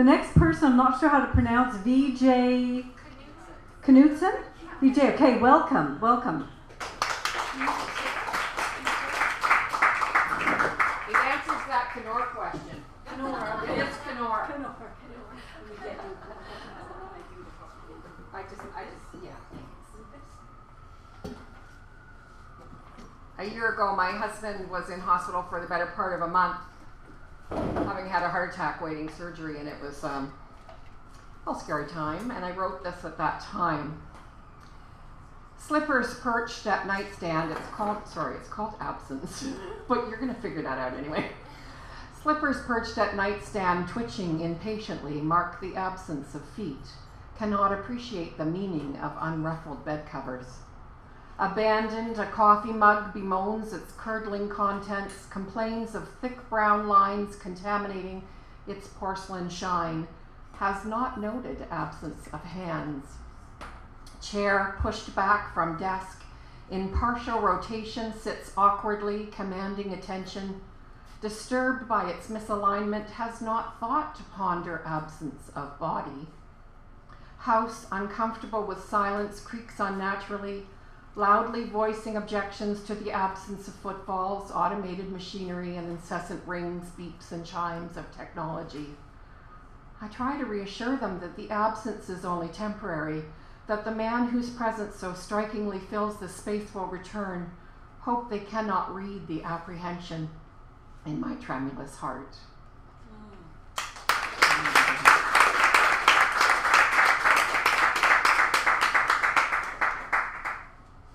The next person, I'm not sure how to pronounce, VJ Knudsen? VJ, okay, welcome. It answers that Kenora question. It is Kenora. A year ago, my husband was in hospital for the better part of a month, having had a heart attack waiting surgery, and it was a scary time, and I wrote this at that time. Slippers perched at nightstand, it's called absence, but you're going to figure that out anyway. Slippers perched at nightstand, twitching impatiently, mark the absence of feet, cannot appreciate the meaning of unruffled bed covers. Abandoned, a coffee mug bemoans its curdling contents, complains of thick brown lines contaminating its porcelain shine, has not noted absence of hands. Chair pushed back from desk, in partial rotation, sits awkwardly, commanding attention. Disturbed by its misalignment, has not thought to ponder absence of body. House, uncomfortable with silence, creaks unnaturally, loudly voicing objections to the absence of footfalls, automated machinery, and incessant rings, beeps, and chimes of technology. I try to reassure them that the absence is only temporary, that the man whose presence so strikingly fills the space will return. Hope they cannot read the apprehension in my tremulous heart.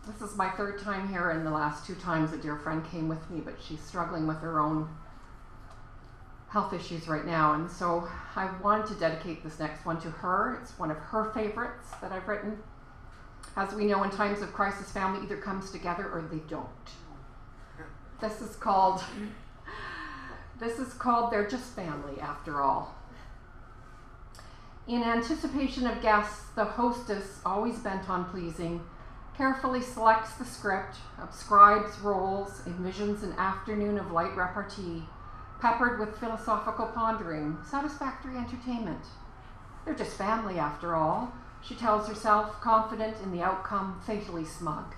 This is my third time here, and the last 2 times a dear friend came with me, but she's struggling with her own health issues right now, and so I wanted to dedicate this next one to her. It's one of her favorites that I've written. As we know, in times of crisis, family either comes together or they don't. This is called They're Just Family After All. In anticipation of guests, the hostess, always bent on pleasing, carefully selects the script, ascribes roles, envisions an afternoon of light repartee, peppered with philosophical pondering, satisfactory entertainment. They're just family after all, she tells herself, confident in the outcome, fatally smug.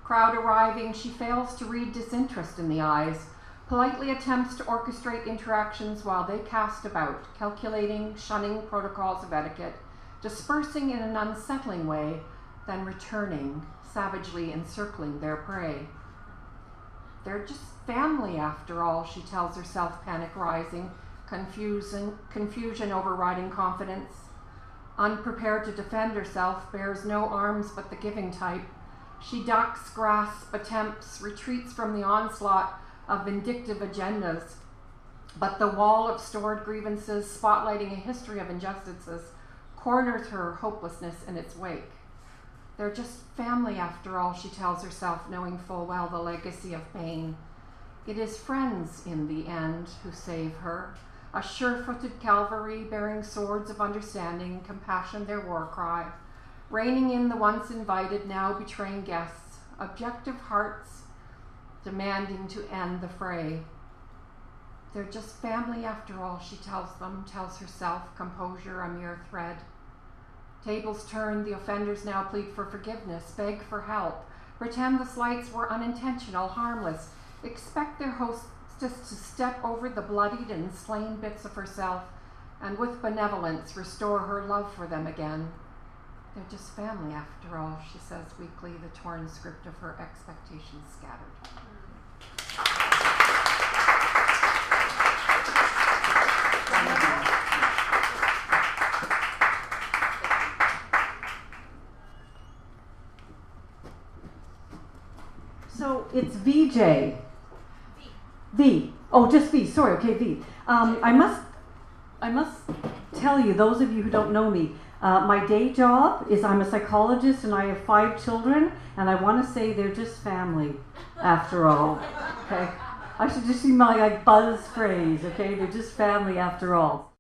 Crowd arriving, she fails to read disinterest in the eyes, politely attempts to orchestrate interactions while they cast about, calculating, shunning protocols of etiquette, dispersing in an unsettling way, then returning, savagely encircling their prey. They're just family after all, she tells herself, panic rising, confusion overriding confidence. Unprepared to defend herself, bears no arms but the giving type. She ducks, grasps, attempts, retreats from the onslaught of vindictive agendas. But the wall of stored grievances, spotlighting a history of injustices, corners her hopelessness in its wake. They're just family after all, she tells herself, knowing full well the legacy of pain. It is friends in the end who save her, a sure-footed cavalry bearing swords of understanding, compassion their war cry, reining in the once invited, now betraying guests, objective hearts demanding to end the fray. They're just family after all, she tells herself, composure a mere thread. Tables turn, the offenders now plead for forgiveness, beg for help, pretend the slights were unintentional, harmless, expect their hostess to step over the bloodied and slain bits of herself, and with benevolence restore her love for them again. They're just family after all, she says weakly, the torn script of her expectations scattered. So it's VJ. V. Oh, just V. Sorry. Okay, V. I must tell you, those of you who don't know me, my day job is I'm a psychologist and I have 5 children, and I want to say they're just family after all. Okay, I should just see my buzz phrase. Okay, they're just family after all.